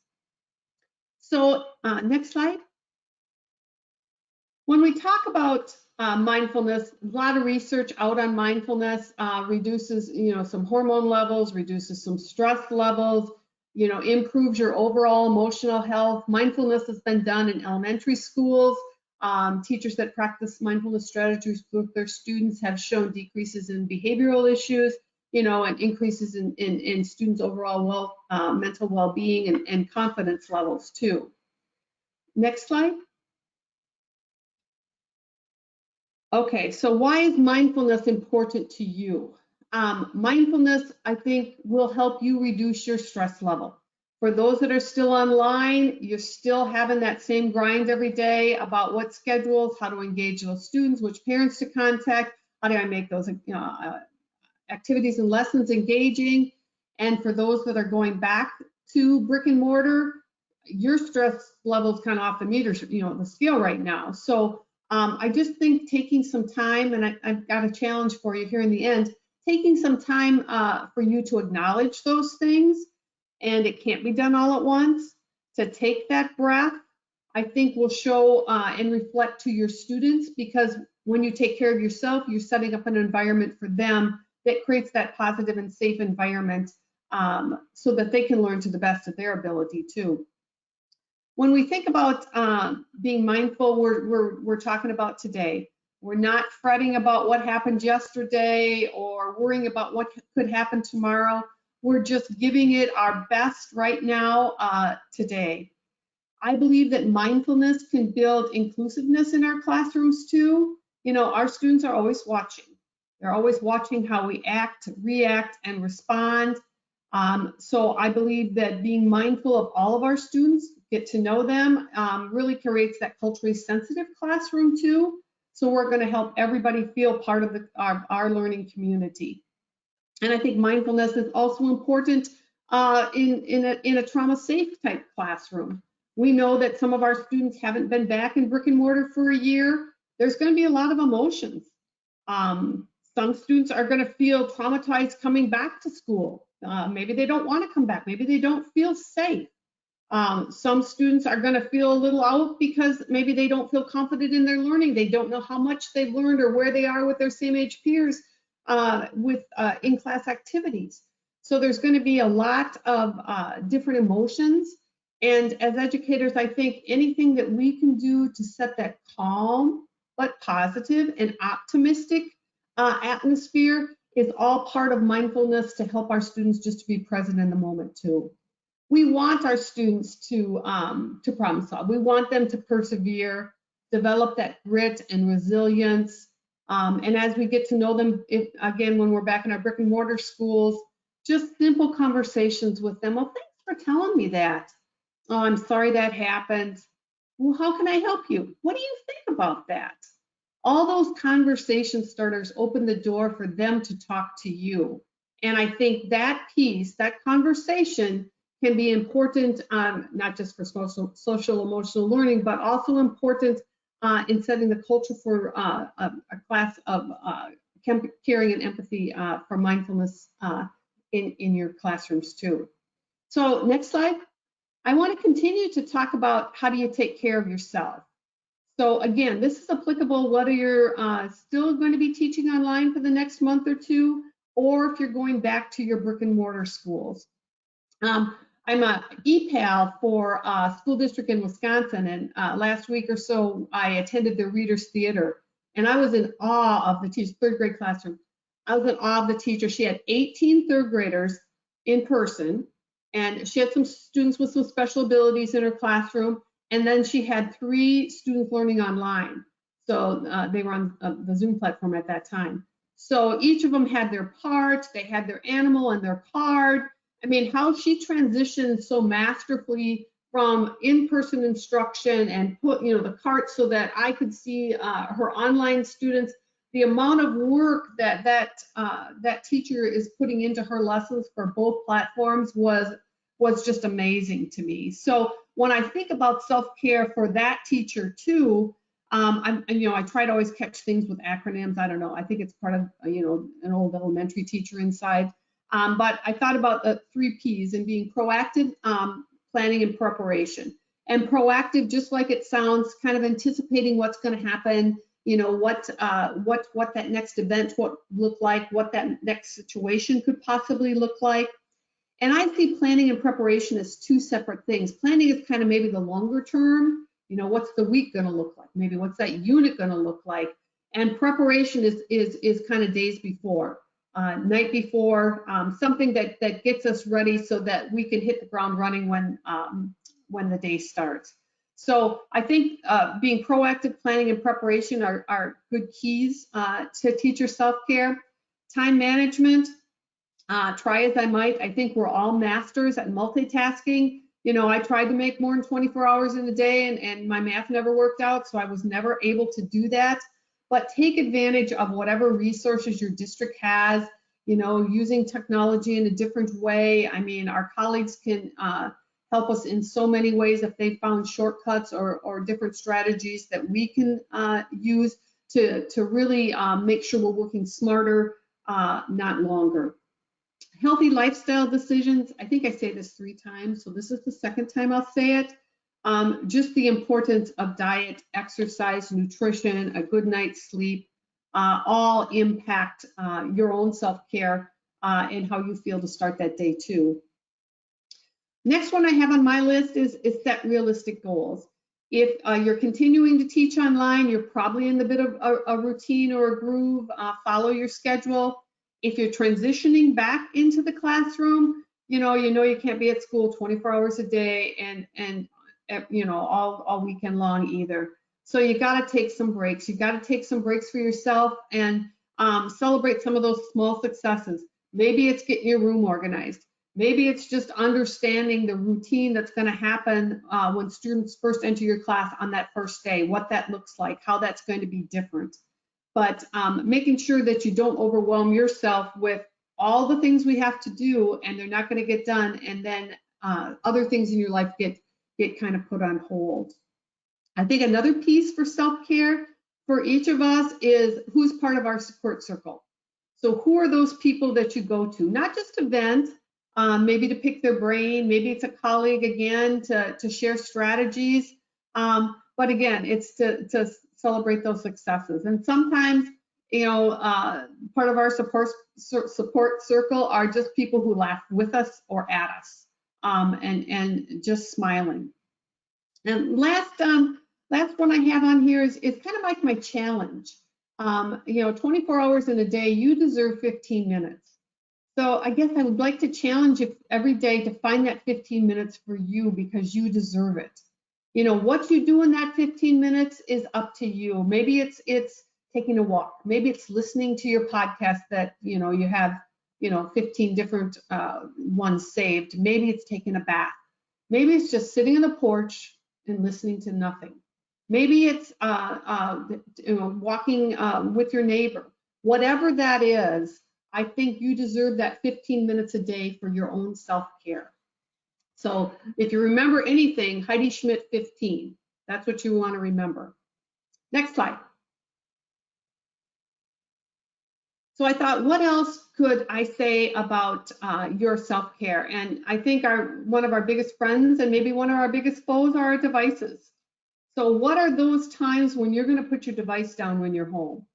So next slide. When we talk about mindfulness, a lot of research out on mindfulness, reduces, you know, some hormone levels, reduces some stress levels, you know, improves your overall emotional health. Mindfulness has been done in elementary schools. Teachers that practice mindfulness strategies with their students have shown decreases in behavioral issues, you know, and increases in students' overall mental well-being and confidence levels too. Next slide. Okay, so why is mindfulness important to you? Mindfulness, I think, will help you reduce your stress level. For those that are still online, you're still having that same grind every day about what schedules, how to engage those students, which parents to contact, how do I make those activities and lessons engaging. And for those that are going back to brick and mortar, your stress level is kind of off the meter, you know, the scale right now. So I just think taking some time, and I've got a challenge for you here in the end, taking some time for you to acknowledge those things, and it can't be done all at once, to take that breath, I think will show and reflect to your students, because when you take care of yourself, you're setting up an environment for them that creates that positive and safe environment so that they can learn to the best of their ability too. When we think about being mindful, we're talking about today. We're not fretting about what happened yesterday or worrying about what could happen tomorrow. We're just giving it our best right now, today. I believe that mindfulness can build inclusiveness in our classrooms too. You know, our students are always watching. They're always watching how we act, react, and respond. So I believe that being mindful of all of our students, get to know them, really creates that culturally sensitive classroom too. So we're going to help everybody feel part of our learning community. And I think mindfulness is also important in a trauma-safe type classroom. We know that some of our students haven't been back in brick and mortar for a year. There's going to be a lot of emotions. Some students are going to feel traumatized coming back to school. Maybe they don't want to come back. Maybe they don't feel safe. Some students are going to feel a little out because maybe they don't feel confident in their learning. They don't know how much they've learned or where they are with their same age peers with in-class activities. So there's going to be a lot of different emotions. And as educators, I think anything that we can do to set that calm but positive and optimistic atmosphere is all part of mindfulness to help our students just to be present in the moment too. We want our students to problem solve. We want them to persevere, develop that grit and resilience. And as we get to know them, again, when we're back in our brick and mortar schools, just simple conversations with them. Oh, thanks for telling me that. Oh, I'm sorry that happened. Well, how can I help you? What do you think about that? All those conversation starters open the door for them to talk to you. And I think that piece, that conversation, can be important, not just for social emotional learning, but also important in setting the culture for a class of caring and empathy for mindfulness in your classrooms too. So next slide. I want to continue to talk about how do you take care of yourself. So again, this is applicable whether you're still going to be teaching online for the next month or two, or if you're going back to your brick and mortar schools. I'm a EPAL for a school district in Wisconsin, and last week or so, I attended the Reader's Theater, and I was in awe of the teacher, third grade classroom. I was in awe of the teacher. She had 18 third graders in person, and she had some students with some special abilities in her classroom, and then she had 3 students learning online. So they were on the Zoom platform at that time. So each of them had their part, they had their animal and their card. I mean, how she transitioned so masterfully from in-person instruction and put, the cart so that I could see her online students. The amount of work that teacher is putting into her lessons for both platforms was just amazing to me. So when I think about self-care for that teacher too, I try to always catch things with acronyms. I don't know. I think it's part of, an old elementary teacher inside. But I thought about the 3 Ps and being proactive, planning, and preparation. And proactive, just like it sounds, kind of anticipating what's going to happen, what that next event would look like, what that next situation could possibly look like. And I see planning and preparation as 2 separate things. Planning is kind of maybe the longer term. What's the week going to look like? Maybe what's that unit going to look like? And preparation is kind of days before, night before, something that gets us ready so that we can hit the ground running when the day starts. So I think being proactive, planning, and preparation are good keys to teacher self-care. Time management, try as I might, I think we're all masters at multitasking. I tried to make more than 24 hours in a day and my math never worked out, so I was never able to do that. But take advantage of whatever resources your district has, using technology in a different way. I mean, our colleagues can help us in so many ways if they found shortcuts or different strategies that we can use to really make sure we're working smarter, not longer. Healthy lifestyle decisions. I think I say this 3 times, so this is the 2nd time I'll say it. Just the importance of diet, exercise, nutrition, a good night's sleep, all impact your own self-care and how you feel to start that day too. Next one I have on my list is set realistic goals. If you're continuing to teach online, you're probably in the bit of a routine or a groove. Follow your schedule. If you're transitioning back into the classroom, you can't be at school 24 hours a day and all weekend long either. So you got to take some breaks. You got to take some breaks for yourself and celebrate some of those small successes. Maybe it's getting your room organized. Maybe it's just understanding the routine that's going to happen when students first enter your class on that first day, what that looks like, how that's going to be different. But making sure that you don't overwhelm yourself with all the things we have to do and they're not going to get done, and then other things in your life get kind of put on hold. I think another piece for self-care for each of us is who's part of our support circle. So who are those people that you go to, not just to vent, maybe to pick their brain, maybe it's a colleague again to share strategies, but again, it's to celebrate those successes. And sometimes, part of our support circle are just people who laugh with us or at us, and just smiling. And last one I have on here is kind of like my challenge. 24 hours in a day, you deserve 15 minutes. So I guess I would like to challenge you every day to find that 15 minutes for you because you deserve it. What you do in that 15 minutes is up to you. Maybe it's taking a walk. Maybe it's listening to your podcast that, you have, 15 different ones saved. Maybe it's taking a bath. Maybe it's just sitting on the porch and listening to nothing. Maybe it's walking with your neighbor. Whatever that is, I think you deserve that 15 minutes a day for your own self-care. So if you remember anything, Heidi Schmidt 15, that's what you want to remember. Next slide. So I thought, what else could I say about your self-care? And I think one of our biggest friends and maybe one of our biggest foes are our devices. So what are those times when you're going to put your device down when you're home?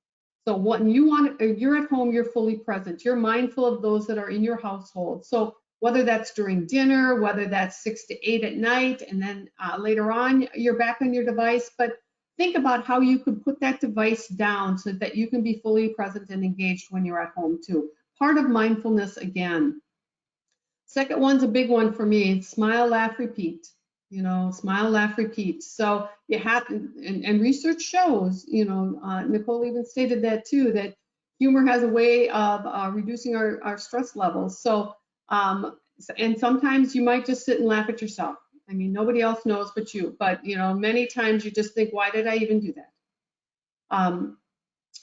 So when you're at home, you're fully present. You're mindful of those that are in your household. So whether that's during dinner, whether that's 6 to 8 at night, and then later on, you're back on your device. But think about how you could put that device down so that you can be fully present and engaged when you're at home too. Part of mindfulness again. Second one's a big one for me. Smile, laugh, repeat. Smile, laugh, repeat. So you have to, and research shows, Nicole even stated that too, that humor has a way of reducing our stress levels. So, and sometimes you might just sit and laugh at yourself. I mean, nobody else knows but you. But, you know, many times you just think, why did I even do that?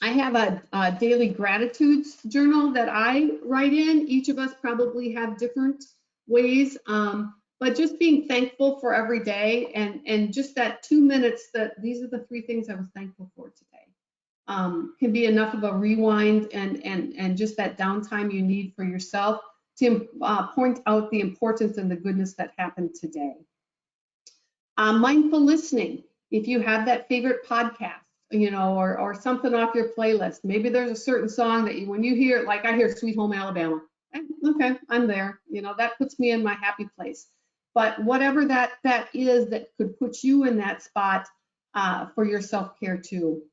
I have a daily gratitudes journal that I write in. Each of us probably have different ways, but just being thankful for every day and just that 2 minutes that these are the 3 things I was thankful for today can be enough of a rewind and just that downtime you need for yourself to point out the importance and the goodness that happened today. Mindful listening. If you have that favorite podcast, you know, or something off your playlist. Maybe there's a certain song that when you hear it, like I hear Sweet Home Alabama. Okay, I'm there. You know, that puts me in my happy place. But whatever that is that could put you in that spot for your self-care too.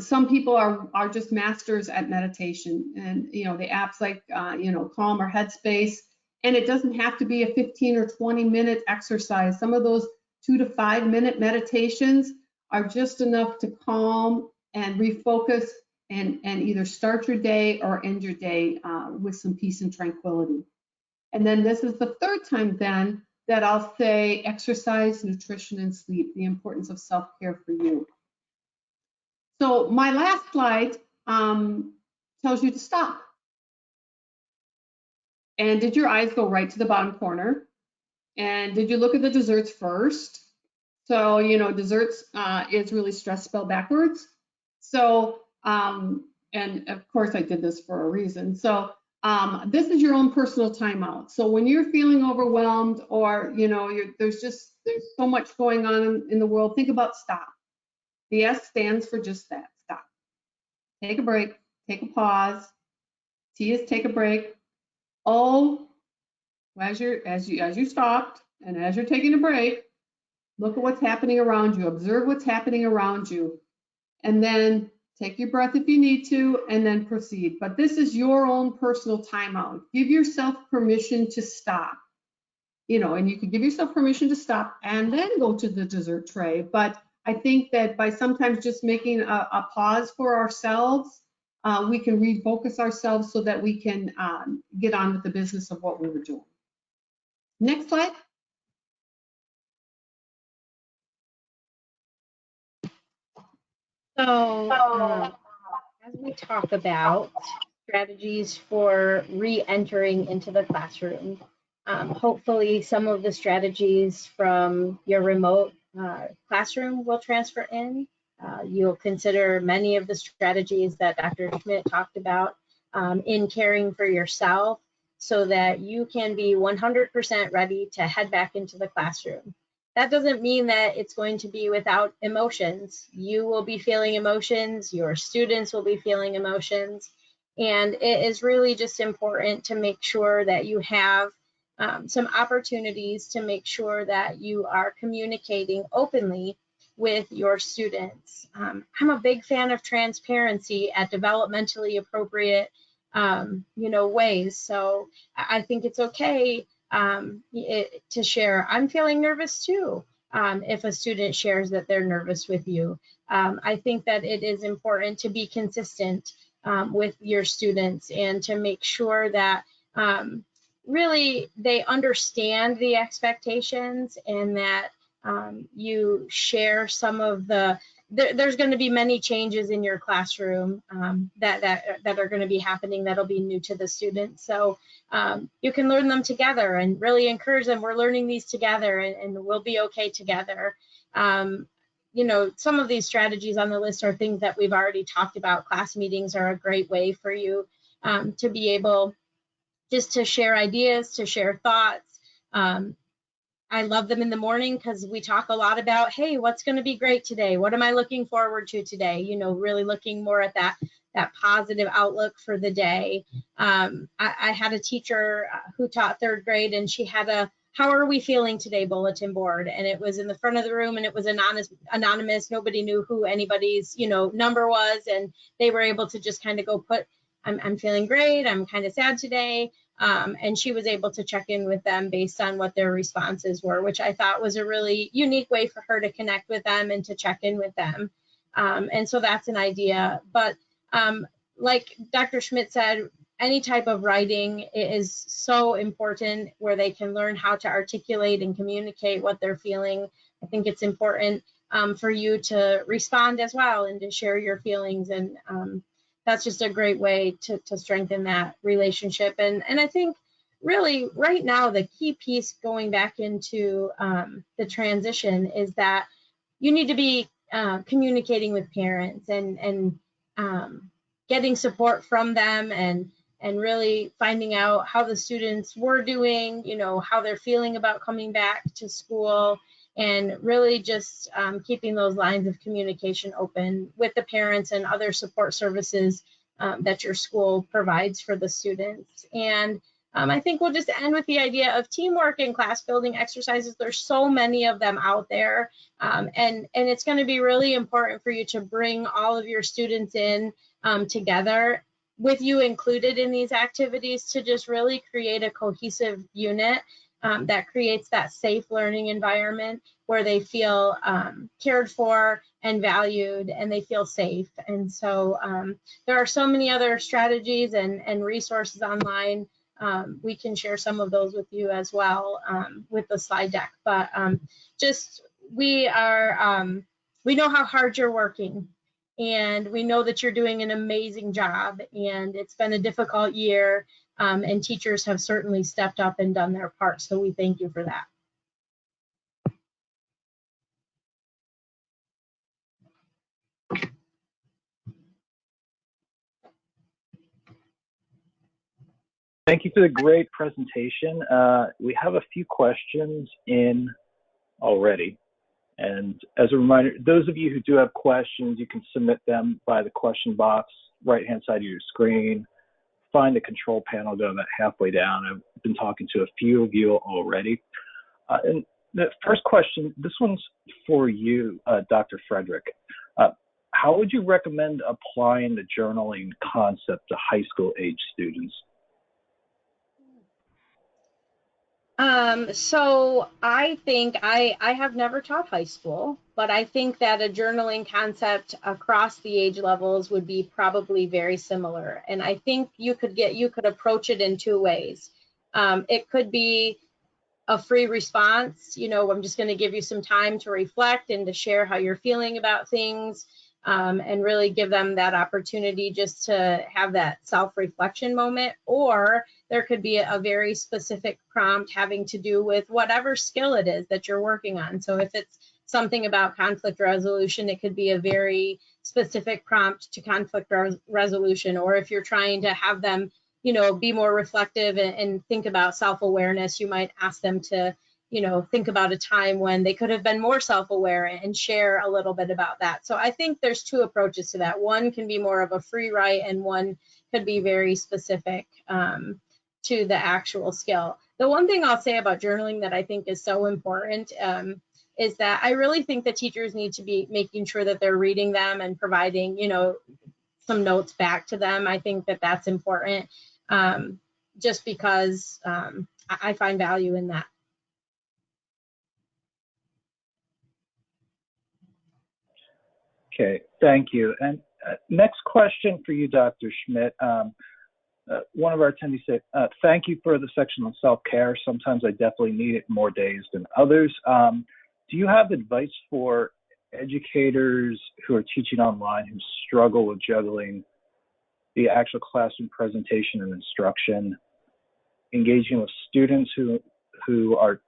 Some people are just masters at meditation, and you know, the apps like you know, Calm or Headspace, and it doesn't have to be a 15 or 20-minute exercise. Some of those 2 to 5 minute meditations are just enough to calm and refocus and either start your day or end your day with some peace and tranquility. And then this is the 3rd time then that I'll say exercise, nutrition, and sleep, the importance of self-care for you. So my last slide tells you to stop. And did your eyes go right to the bottom corner? And did you look at the desserts first? So, you know, desserts is really stress spelled backwards. So, and of course I did this for a reason. So this is your own personal timeout. So when you're feeling overwhelmed or, you know, there's so much going on in the world, think about stop. The S stands for just that, stop. Take a break, take a pause. T is take a break. O, as you stopped and as you're taking a break, look at what's happening around you. Observe what's happening around you. And then take your breath if you need to, and then proceed. But this is your own personal timeout. Give yourself permission to stop. You know, and you can give yourself permission to stop and then go to the dessert tray. But I think that by sometimes just making a pause for ourselves, we can refocus ourselves so that we can get on with the business of what we were doing. Next slide. So as we talk about strategies for re-entering into the classroom, hopefully some of the strategies from your remote classroom will transfer in. You'll consider many of the strategies that Dr. Schmidt talked about in caring for yourself so that you can be 100% ready to head back into the classroom. That doesn't mean that it's going to be without emotions. You will be feeling emotions, your students will be feeling emotions, and it is really just important to make sure that you have some opportunities to make sure that you are communicating openly with your students. I'm a big fan of transparency at developmentally appropriate ways. So I think it's okay to share, I'm feeling nervous too, if a student shares that they're nervous with you. I think that it is important to be consistent with your students and to make sure that really they understand the expectations and that you share some of there's going to be many changes in your classroom that are going to be happening that'll be new to the students. So you can learn them together and really encourage them. We're learning these together and we'll be okay together. Some of these strategies on the list are things that we've already talked about. Class meetings are a great way for you to be able just to share ideas, to share thoughts. I love them in the morning because we talk a lot about, hey, what's going to be great today? What am I looking forward to today? Really looking more at that positive outlook for the day. I had a teacher who taught 3rd grade, and she had a how are we feeling today bulletin board, and it was in the front of the room, and it was anonymous. Nobody knew who anybody's number was, and they were able to just kind of go put, I'm feeling great, I'm kind of sad today. And she was able to check in with them based on what their responses were, which I thought was a really unique way for her to connect with them and to check in with them. And so that's an idea. But like Dr. Schmidt said, any type of writing is so important where they can learn how to articulate and communicate what they're feeling. I think it's important for you to respond as well and to share your feelings. And that's just a great way to strengthen that relationship. And I think really right now, the key piece going back into the transition is that you need to be communicating with parents and getting support from them and really finding out how the students were doing, you know, how they're feeling about coming back to school, and really just keeping those lines of communication open with the parents and other support services that your school provides for the students. And I think we'll just end with the idea of teamwork and class building exercises. There's so many of them out there, and it's going to be really important for you to bring all of your students in together with you included in these activities to just really create a cohesive unit that creates that safe learning environment where they feel cared for and valued and they feel safe. And so there are so many other strategies and resources online. We can share some of those with you as well with the slide deck. But just we know how hard you're working, and we know that you're doing an amazing job, and it's been a difficult year, and teachers have certainly stepped up and done their part. So we thank you for that. Thank you for the great presentation. We have a few questions in already. And as a reminder, those of you who do have questions, you can submit them by the question box, right-hand side of your screen. Find the control panel, go about halfway down. I've been talking to a few of you already. And the first question, this one's for you, Dr. Frederick. How would you recommend applying the journaling concept to high school age students? So I think I have never taught high school, but I think that a journaling concept across the age levels would be probably very similar. And I think you could approach it in two ways. It could be a free response. You know, I'm just going to give you some time to reflect and to share how you're feeling about things, and really give them that opportunity just to have that self-reflection moment. Or there could be a very specific prompt having to do with whatever skill it is that you're working on. So if it's something about conflict resolution, it could be a very specific prompt to conflict resolution. Or if you're trying to have them, you know, be more reflective and think about self-awareness, you might ask them to, you know, think about a time when they could have been more self-aware and share a little bit about that. So I think there's two approaches to that. One can be more of a free write, and one could be very specific to the actual skill. The one thing I'll say about journaling that I think is so important is that I really think that teachers need to be making sure that they're reading them and providing, you know, some notes back to them. I think that that's important, just because I find value in that. Okay, thank you. And next question for you, Dr. Schmidt. One of our attendees said, thank you for the section on self-care. Sometimes I definitely need it more days than others. Do you have advice for educators who are teaching online who struggle with juggling the actual classroom presentation and instruction, engaging with students who are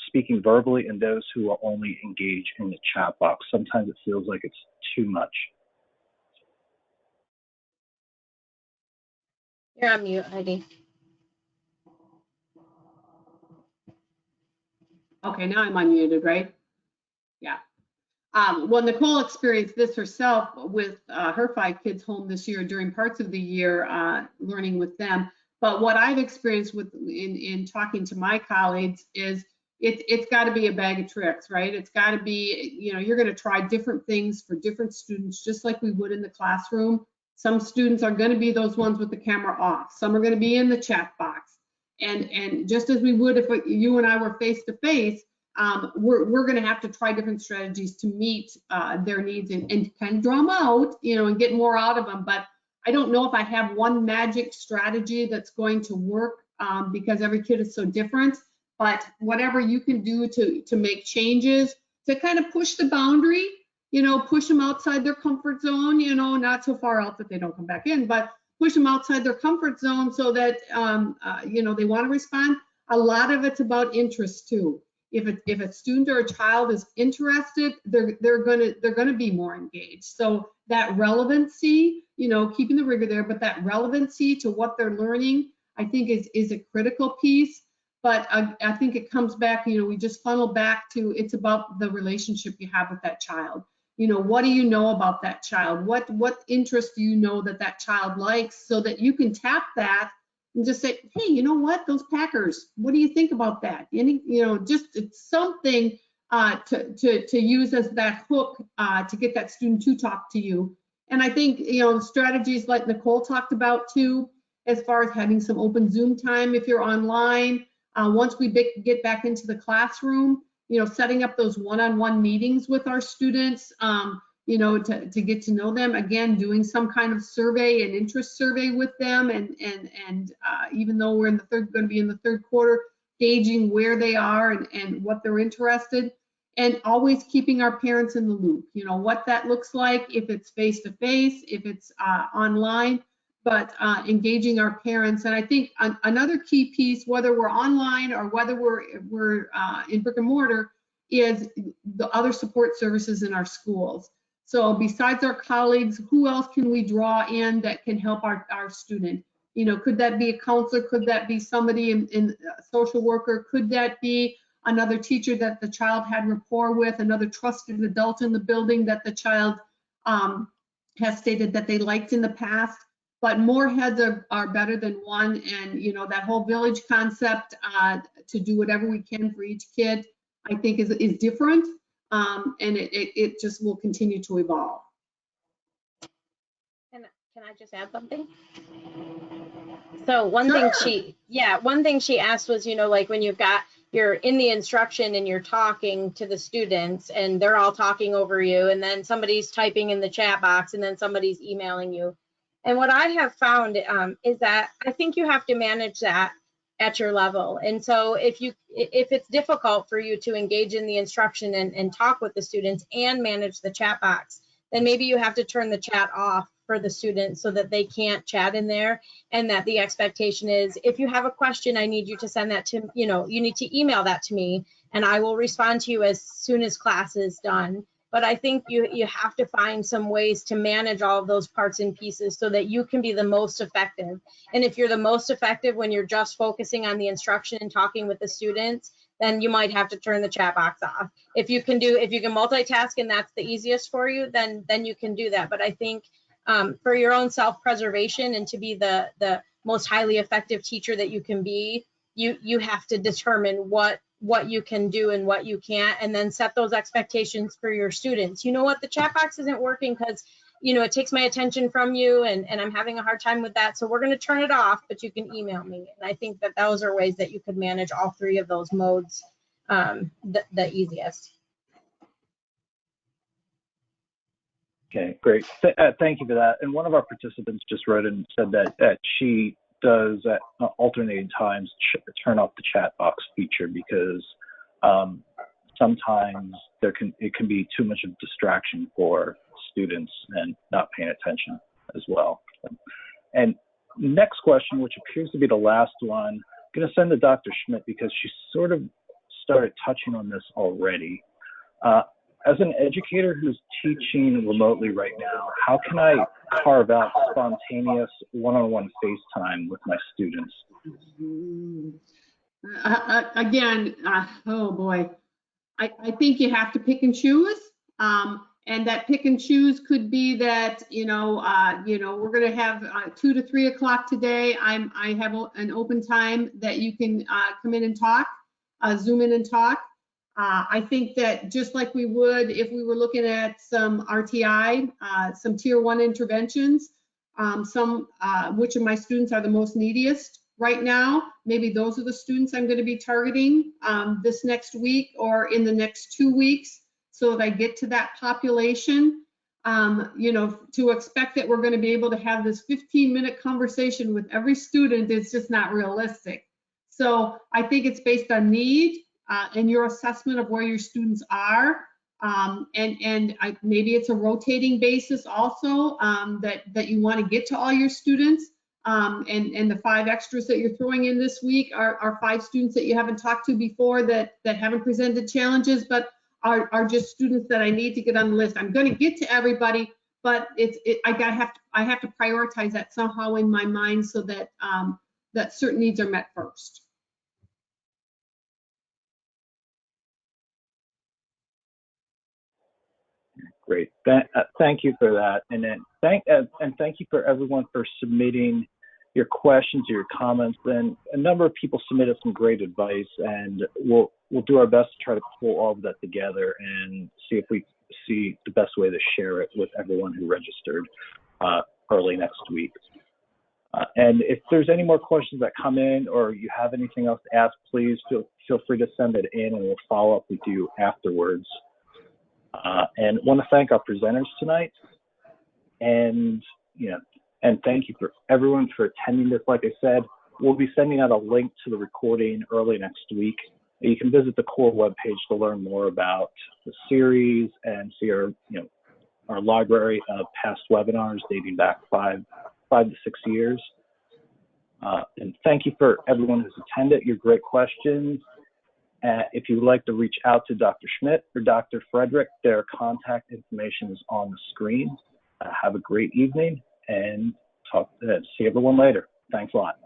speaking verbally, and those who are only engaged in the chat box? Sometimes it feels like it's too much. You're on mute, Heidi. Okay, now I'm unmuted, right? Yeah. Well, Nicole experienced this herself with her 5 kids home this year during parts of the year, learning with them. But what I've experienced in talking to my colleagues is it's got to be a bag of tricks, right? It's got to be, you know, you're going to try different things for different students, just like we would in the classroom. Some students are going to be those ones with the camera off. Some are going to be in the chat box. And just as we would if you and I were face to face, we're going to have to try different strategies to meet their needs and kind of draw them out, and get more out of them. But I don't know if I have one magic strategy that's going to work because every kid is so different. But whatever you can do to make changes, to kind of push the boundary, push them outside their comfort zone, not so far out that they don't come back in, but push them outside their comfort zone so that, they want to respond. A lot of it's about interest too. If a student or a child is interested, they're gonna be more engaged. So that relevancy, keeping the rigor there, but that relevancy to what they're learning, I think is a critical piece. But I think it comes back, we just funnel back to, it's about the relationship you have with that child. What do you know about that child? What interest do you know that child likes, so that you can tap that and just say, hey, you know what, those Packers, what do you think about that? Just it's something to use as that hook to get that student to talk to you. And I think, strategies like Nicole talked about too, as far as having some open Zoom time if you're online. Once we get back into the classroom, setting up those one-on-one meetings with our students, to get to know them. Again, doing some kind of survey, an interest survey with them, and even though we're going to be in the third quarter, gauging where they are and what they're interested, and always keeping our parents in the loop. What that looks like, if it's face-to-face, if it's online. But engaging our parents. And I think another key piece, whether we're online or whether we're in brick and mortar, is the other support services in our schools. So besides our colleagues, who else can we draw in that can help our student? Could that be a counselor? Could that be somebody in a social worker? Could that be another teacher that the child had rapport with, another trusted adult in the building that the child has stated that they liked in the past? But more heads are better than one, and that whole village concept to do whatever we can for each kid, I think is different, and it just will continue to evolve. Can I just add something? So one thing she asked was, like when you're in the instruction and you're talking to the students and they're all talking over you, and then somebody's typing in the chat box and then somebody's emailing you. And what I have found is that I think you have to manage that at your level. And so if it's difficult for you to engage in the instruction and talk with the students and manage the chat box, then maybe you have to turn the chat off for the students so that they can't chat in there, and that the expectation is, if you have a question, I need you to send that to, you need to email that to me and I will respond to you as soon as class is done. But I think you have to find some ways to manage all of those parts and pieces so that you can be the most effective. And if you're the most effective when you're just focusing on the instruction and talking with the students, then you might have to turn the chat box off. If you can multitask and that's the easiest for you, then you can do that. But I think for your own self-preservation and to be the most highly effective teacher that you can be, you have to determine what you can do and what you can't, and then set those expectations for your students. You know what, the chat box isn't working because it takes my attention from you, and I'm having a hard time with that, so we're going to turn it off, but you can email me. And I think that those are ways that you could manage all three of those modes the easiest. Okay, great. Thank you for that. And one of our participants just wrote in and said that she does at alternating times turn off the chat box feature because sometimes it can be too much of a distraction for students and not paying attention as well. And next question, which appears to be the last one, I'm going to send to Dr. Schmidt because she sort of started touching on this already. As an educator who's teaching remotely right now, how can I carve out spontaneous one-on-one FaceTime with my students? Again, oh boy, I think you have to pick and choose. And that pick and choose could be that, we're going to have 2 to 3 o'clock today. I have an open time that you can come in and talk, Zoom in and talk. I think that just like we would if we were looking at some RTI, some tier 1 interventions, which of my students are the most neediest, right now. Maybe those are the students I'm going to be targeting this next week or in the next 2 weeks, so that I get to that population. You know, to expect that we're going to be able to have this 15-minute conversation with every student is just not realistic. So I think it's based on need and your assessment of where your students are. Maybe it's a rotating basis also, that you want to get to all your students. And the 5 extras that you're throwing in this week are 5 students that you haven't talked to before that haven't presented challenges, but are just students that I need to get on the list. I'm going to get to everybody, but I have to prioritize that somehow in my mind so that that certain needs are met first. Great. Thank you for that. And then thank you for everyone for submitting your questions, your comments. And a number of people submitted some great advice, and we'll do our best to try to pull all of that together and see if we see the best way to share it with everyone who registered early next week. And if there's any more questions that come in or you have anything else to ask, please feel free to send it in and we'll follow up with you afterwards. And want to thank our presenters tonight, and and thank you for everyone for attending this. Like I said, we'll be sending out a link to the recording early next week. You can visit the core webpage to learn more about the series and see our library of past webinars dating back 5 to 6 years. And thank you for everyone who's attended. Your great questions. If you would like to reach out to Dr. Schmidt or Dr. Frederick, their contact information is on the screen. Have a great evening and see everyone later. Thanks a lot.